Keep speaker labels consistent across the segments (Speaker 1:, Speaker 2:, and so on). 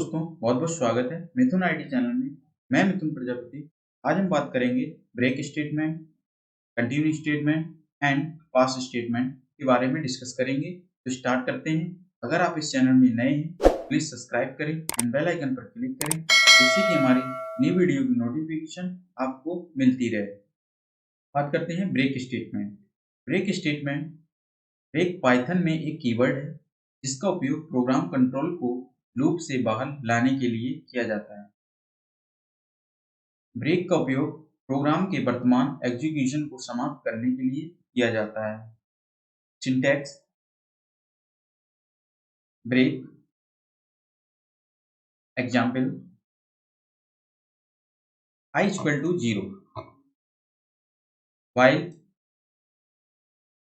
Speaker 1: दोस्तों, बहुत बहुत स्वागत है मिथुन आईटी चैनल में। मैं मिथुन प्रजापति। आज हम बात करेंगे break statement, continue statement and pass statement के बारे में डिस्कस करेंगे। तो स्टार्ट करते हैं। अगर आप इस चैनल में नए हैं प्लीज सब्सक्राइब करें एंड बेल आइकन पर क्लिक करें, जिससे कि हमारी नई वीडियो की नोटिफिकेशन आपको मिलती रहे। बात करते हैं break statement. Break statement break Python में एक कीवर्ड है जिसका उपयोग प्रोग्राम कंट्रोल को लूप से बाहर लाने के लिए किया जाता है। ब्रेक का उपयोग प्रोग्राम के वर्तमान एग्जीक्यूशन को समाप्त करने के लिए किया जाता है। Syntax: break, example i equal to 0, while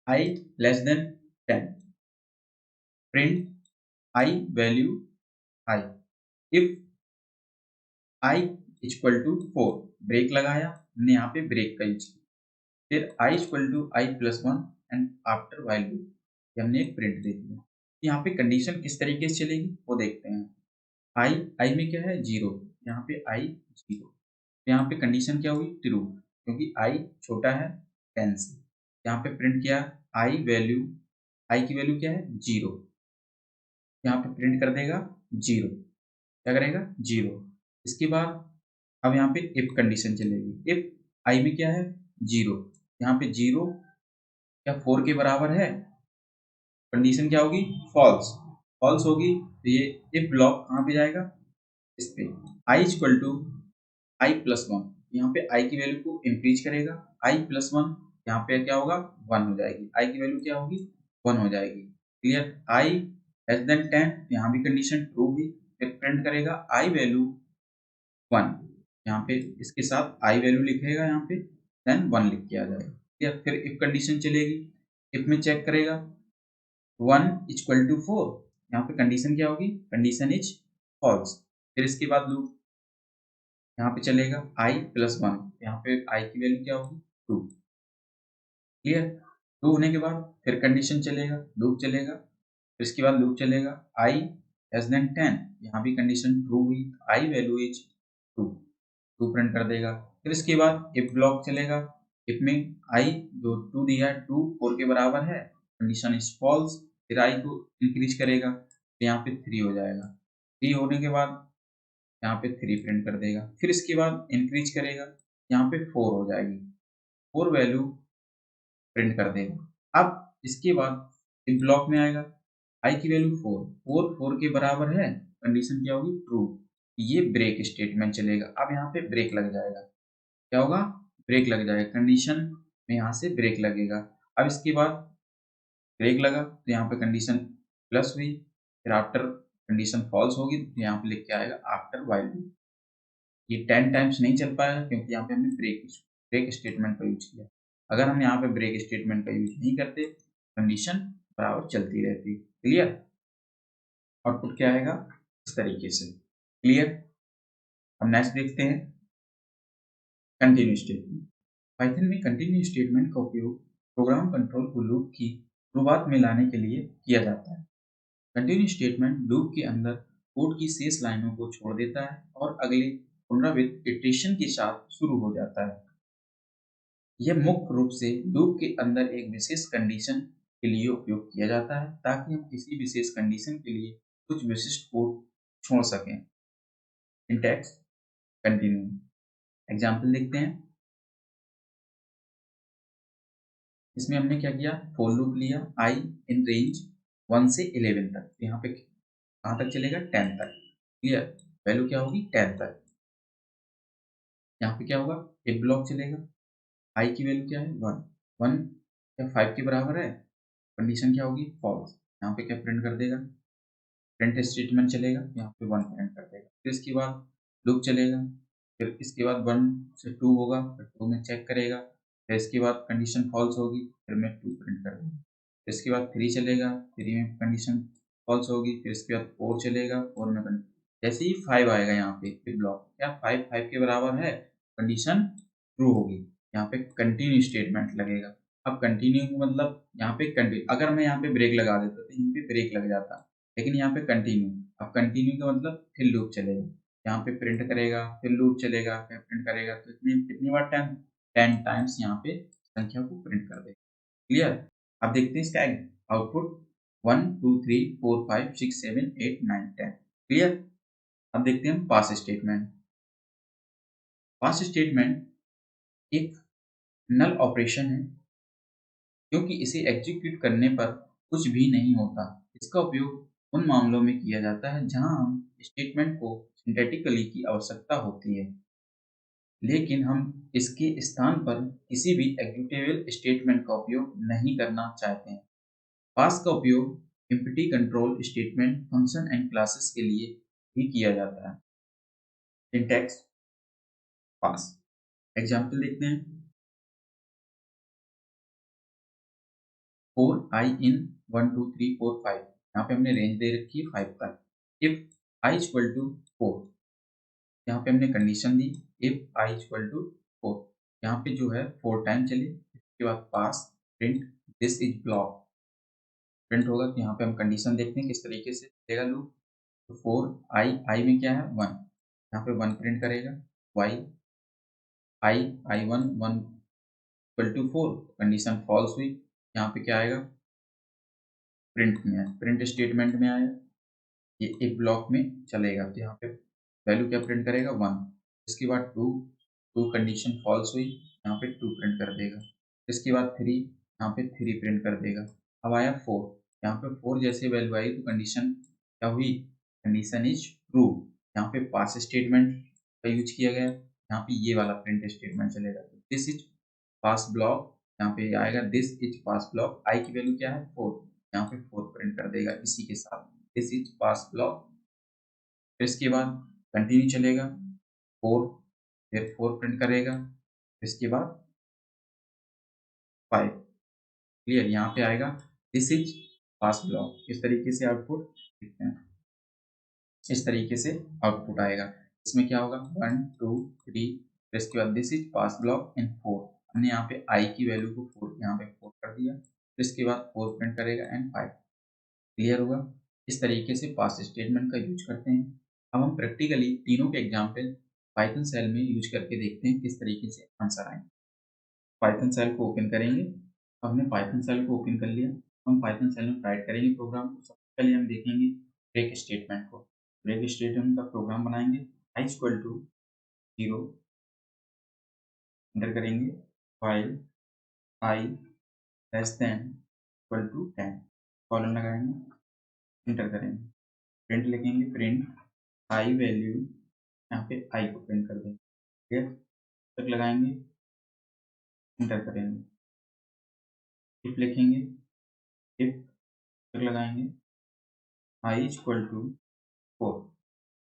Speaker 1: i less than 10, print i value i, if i equal to 4, break लगाया हमने यहाँ पे ब्रेक का यूज किया। फिर i equal to i plus 1 and after while loop, हमने एक प्रिंट दे दिया। यहाँ पे कंडीशन किस तरीके से चलेगी वो देखते हैं। i में क्या है 0, यहाँ पे i 0, यहाँ पे कंडीशन क्या हुई ट्रू, क्योंकि i छोटा है 10 से। यहाँ पे प्रिंट किया i की वैल्यू क्या है 0, यहाँ पे प्रिंट कर देगा 0, क्या करेगा 0। इसके बाद अब यहाँ पे इफ कंडीशन चलेगी। इफ i में क्या है 0, यहाँ पे 0 क्या 4 के बराबर है, कंडीशन क्या होगी फॉल्स, फॉल्स होगी तो ये इफ ब्लॉक कहाँ पे जाएगा इस पे। i equal to i plus 1, यहाँ पे i की वैल्यू को इंक्रीज करेगा, i प्लस 1 यहाँ पे क्या होगा 1 हो जाएगी, i की वैल्यू क्या होगी 1 हो जाएगी। क्लियर। i लेस देन 10, यहाँ भी कंडीशन ट्रू हुई, फिर प्रिंट करेगा i वैल्यू 1, यहाँ पे इसके साथ i वैल्यू लिखेगा यहाँ पे, देन 1 लिख के आ जाएगा। क्लियर। फिर इफ कंडीशन चलेगी, इफ में चेक करेगा 1 इक्वल टू 4, यहाँ पे कंडीशन क्या होगी कंडीशन इज फॉल्स। फिर इसके बाद लूप यहाँ पे चलेगा i प्लस 1, यहाँ पे i की वैल्यू क्या होगी 2। क्लियर। 2 होने के बाद फिर कंडीशन चलेगा, लूप चलेगा, फिर इसके बाद लूप चलेगा i लेस देन 10, यहाँ भी कंडीशन ट्रू हुई, i वैल्यू इज 2 प्रिंट कर देगा। फिर इसके बाद इफ ब्लॉक चलेगा, इफ में i जो 2 दिया है 2 4 के बराबर है, कंडीशन इज फॉल्स, फिर i को इंक्रीज करेगा तो यहाँ पे 3 हो जाएगा। 3 होने के बाद यहाँ पे 3 प्रिंट कर देगा, फिर इसके बाद इंक्रीज करेगा, यहाँ पे 4 हो जाएगी, 4 वैल्यू प्रिंट कर देगा। अब इसके बाद इफ ब्लॉक में आएगा, i की वैल्यू 4 के बराबर है, कंडीशन क्या होगी ट्रू, ये ब्रेक स्टेटमेंट चलेगा। अब यहाँ पे ब्रेक लग जाएगा, क्या होगा ब्रेक लग जाएगा, कंडीशन में यहाँ से ब्रेक लगेगा। अब इसके बाद ब्रेक लगा तो यहाँ पे कंडीशन प्लस हुई, फिर आफ्टर कंडीशन फॉल्स होगी तो यहाँ पे लिख के आएगा आफ्टर वाइल लूप। ये 10 टाइम्स नहीं चल पाया क्योंकि यहाँ पे हमने ब्रेक स्टेटमेंट का यूज किया। अगर हम यहाँ पे ब्रेक स्टेटमेंट का यूज नहीं करते, कंडीशन बराबर चलती रहती। क्लियर। आउटपुट क्या आएगा इस तरीके से। क्लियर। अब नेक्स्ट देखते हैं कंटिन्यू स्टेटमेंट। पाइथन में कंटिन्यू स्टेटमेंट का उपयोग प्रोग्राम कंट्रोल को लूप की शुरुआत में लाने के लिए किया जाता है। कंटिन्यू स्टेटमेंट लूप के अंदर कोड की शेष लाइनों को छोड़ देता है और अगले पुनरावृत्त इटरेशन के साथ शुरू हो जाता है। यह मुख्य रूप से लूप के अंदर एक विशेष कंडीशन के लिए उपयोग किया जाता है ताकि हम किसी विशेष कंडीशन के लिए कुछ विशिष्ट कोड छोड़ सकें। Syntax: continue. एग्जाम्पल देखते हैं। इसमें हमने क्या किया, फॉर लूप लिया i इन रेंज 1 से 11 तक, यहाँ पे कहाँ तक चलेगा 10 तक। क्लियर। वैल्यू क्या होगी 10 तक। यहाँ पे क्या होगा एक ब्लॉक चलेगा, i की वैल्यू क्या है 1, 1 क्या 5 के बराबर है, कंडीशन क्या होगी फॉल्स, यहाँ पे क्या प्रिंट कर देगा, प्रिंट स्टेटमेंट चलेगा, यहाँ पे 1 प्रिंट कर देगा। फिर इसके बाद लूप चलेगा, फिर इसके बाद 1 से 2 होगा, फिर 2 में चेक करेगा, फिर इसके बाद कंडीशन फॉल्स होगी, फिर मैं 2 प्रिंट कर दूँगा। फिर इसके बाद 3 चलेगा, 3 में कंडीशन फॉल्स होगी, फिर इसके बाद 4 चलेगा, 4 में जैसे ही 5 आएगा यहाँ पे फिर ब्लॉक, क्या 5 के बराबर है, कंडीशन ट्रू होगी, यहाँ पे कंटिन्यू स्टेटमेंट लगेगा। अब कंटिन्यू मतलब यहाँ पे कंटिन्यू, अगर मैं यहाँ पे ब्रेक लगा देता तो यहाँ पे ब्रेक लग जाता, लेकिन यहाँ पे कंटिन्यू, अब कंटिन्यू का मतलब फिर लूप चलेगा, यहाँ पे प्रिंट करेगा, फिर लूप चलेगा, फिर प्रिंट करेगा, तो इतनी कितनी बार 10 टाइम्स यहाँ पे संख्या को प्रिंट कर देगा। क्लियर? अब देखते हैं इसका आउटपुट 1 2 3 4 5 6 7 8 9 10। क्लियर? अब देखते हैं पास स्टेटमेंट। पास स्टेटमेंट एक नल ऑपरेशन है, क्योंकि इसे एग्जीक्यूट करने पर कुछ भी नहीं होता। इसका उपयोग उन मामलों में किया जाता है जहां हम स्टेटमेंट को सिंटैटिकली की आवश्यकता होती है, लेकिन हम इसके स्थान पर किसी भी एग्जीक्यूटेबल स्टेटमेंट का उपयोग नहीं करना चाहते हैं। पास का उपयोग empty control statement, function and classes के लिए भी किया जाता है। सिंटैक्स पास। एग्जाम्पल देखते हैं। Four i in 1 2 3 4 5। यहाँ पे हमने रेंज दे रखी है 5 तक। इफ आई इक्वल टू 4, यहाँ पे हमने कंडीशन दी। इफ आई इक्वल टू 4, यहाँ पे जो है 4 टाइम चली, इसके बाद pass print this is block print होगा। तो यहाँ पे हम कंडीशन देखते हैं किस तरीके से देगा लूप। तो 4 आई में क्या है 1, यहाँ पे 1 प्रिंट करेगा। While i 1 equal to 4, condition false हुई, यहाँ पे क्या आएगा प्रिंट में आया, प्रिंट स्टेटमेंट में आया, ये एक ब्लॉक में चलेगा। तो यहाँ पे वैल्यू क्या प्रिंट करेगा 1। इसके बाद 2 कंडीशन फॉल्स हुई, यहाँ पे 2 प्रिंट कर देगा। इसके बाद 3, यहाँ पे 3 प्रिंट कर देगा। अब आया 4, यहाँ पे 4 जैसे वैल्यू आई तो कंडीशन क्या हुई, कंडीशन इज ट्रू। यहाँ पे पास स्टेटमेंट का यूज किया गया, यहाँ पे ये वाला प्रिंट स्टेटमेंट चलेगा। दिस इज पास ब्लॉक, यहाँ पे आएगा दिस इज पास ब्लॉक, आई की वैल्यू क्या है 4, यहाँ पे 4 प्रिंट कर देगा इसी के साथ, दिस इज पास ब्लॉक। फिर इसके बाद कंटिन्यू चलेगा, 4 फिर 4 प्रिंट करेगा, इसके बाद 5। क्लियर? यहाँ पे आएगा दिस इज पास ब्लॉक। इस तरीके से आउटपुट देखते हैं, इस तरीके से आउटपुट आएगा। इसमें क्या होगा 1 2 3, फिर इसके बाद this is pass block and 4। हमने यहाँ पे आई की वैल्यू को 4 यहाँ पे 4 कर दिया, फिर इसके बाद 4 प्रिंट करेगा एंड 5। क्लियर होगा? इस तरीके से पास स्टेटमेंट का यूज करते हैं। अब हम प्रैक्टिकली तीनों के एग्जाम्पल पाइथन सेल में यूज करके देखते हैं किस तरीके से आंसर आएंगे। पाइथन सेल को ओपन करेंगे। अब हमने पाइथन सेल को ओपन कर लिया, हम पाइथन सेल में राइट करेंगे प्रोग्राम को। सबसे पहले हम देखेंगे ब्रेक स्टेटमेंट को। ब्रेक स्टेटमेंट का प्रोग्राम बनाएंगे। आई इक्वल टू 0 एंटर करेंगे, while i less than equal to 10 colon लगाएंगे, एंटर करेंगे। प्रिंट लिखेंगे, प्रिंट आई वैल्यू, यहाँ पे आई को प्रिंट कर देंगे। ठीक है, तक लगाएंगे, एंटर करेंगे। इफ लिखेंगे, इफ तक लगाएंगे, आई इक्वल टू 4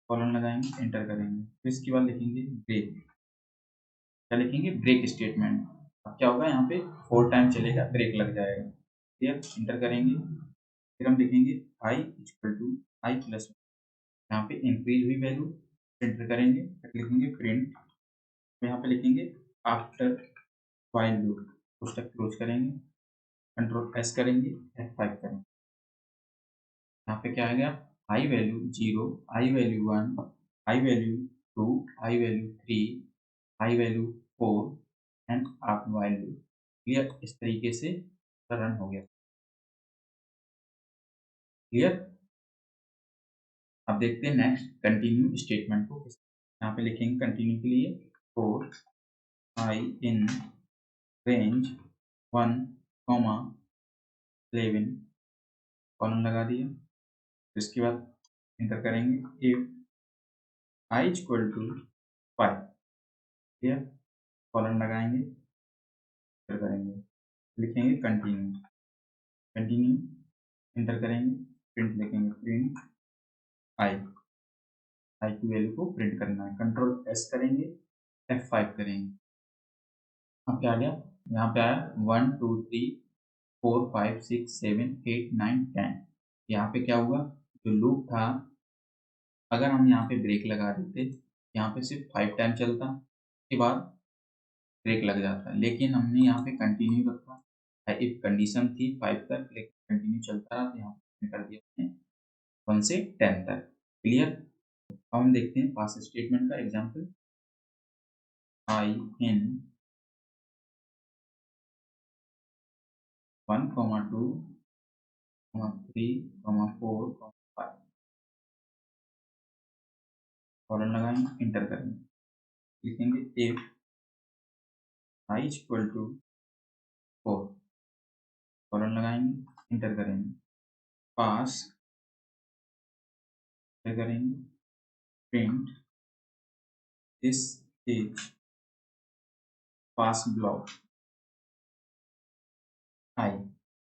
Speaker 1: कॉलन लगाएंगे, एंटर करेंगे। फिर इसके बाद लिखेंगे ब्रेक। क्या लिखेंगे, ब्रेक स्टेटमेंट। अब क्या होगा, यहाँ पे 4 टाइम चलेगा, ब्रेक लग जाएगा। क्लियर? एंटर करेंगे। फिर हम लिखेंगे आई इक्वल टू आई प्लस, यहाँ पे इंक्रीज हुई वैल्यू, एंटर करेंगे। फिर लिखेंगे प्रिंट, यहाँ पे लिखेंगे आफ्टर व्हाइल लूप, पुस्तक क्लोज करेंगे, कंट्रोल एस करेंगे, F5 करेंगे। यहाँ पे क्या आ गया, I value 0, I value 1, I value 2, I value 3, I value 4 and after while loop. Clear? इस तरीके से रन हो गया। क्लियर? अब देखते हैं नेक्स्ट कंटिन्यू स्टेटमेंट को। यहाँ पे लिखेंगे कंटिन्यू के लिए for i in range 1, 11 colon लगा दिया। इसके बाद एंटर करेंगे, if I equal to 5, clear? Colon लगाएंगे, एंटर करेंगे, लिखेंगे कंटिन्यू, कंटिन्यू एंटर करेंगे, प्रिंट लिखेंगे, प्रिंट आई, आई की वैल्यू को प्रिंट करना है, कंट्रोल एस करेंगे, F5 करेंगे। अब क्या आ गया, यहाँ पे आया 1 2 3 4 5 6 7 8 9 10। यहाँ पे क्या हुआ, जो लूप था, अगर हम यहाँ पे ब्रेक लगा देते, यहाँ पे सिर्फ 5 टाइम चलता, उसके बाद ब्रेक लग जाता, लेकिन हमने यहाँ पे कंटिन्यू रखा। इफ कंडीशन थी 5 तक, लेकिन कंटिन्यू चलता रहा, तो यहाँ पे कर दिया 1 से 10 तक। क्लियर। अब हम देखते हैं पास स्टेटमेंट का एग्जाम्पल। आई इन 1, 2, 3, 4, 5 कॉलन लगाएंगे, इंटर करेंगे, लिखेंगे if I equal to 4 colon लगाएंगे, इंटर करेंगे, पास करेंगे, print this is pass block I.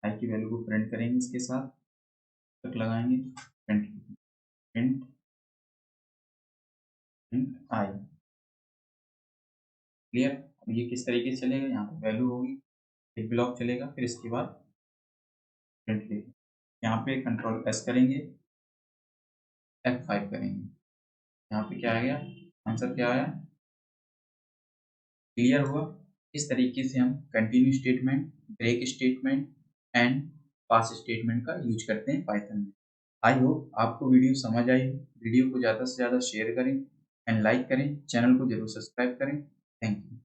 Speaker 1: आई की वैल्यू को प्रिंट करेंगे, इसके साथ तक लगाएंगे, print print print I. Clear. अब ये किस तरीके से चलेगा, यहाँ पे वैल्यू होगी, एक ब्लॉक चलेगा, फिर इसके बाद प्रिंट लेगा। यहाँ पे कंट्रोल एस करेंगे, F5 करेंगे, यहाँ पे क्या आ गया, आंसर क्या आया, क्लियर हुआ। इस तरीके से हम continue statement, break statement and pass statement का यूज करते हैं पाइथन में। आई होप आपको वीडियो समझ आई हो। वीडियो को ज़्यादा से ज़्यादा शेयर करें एंड लाइक करें, चैनल को जरूर सब्सक्राइब करें। Thank you.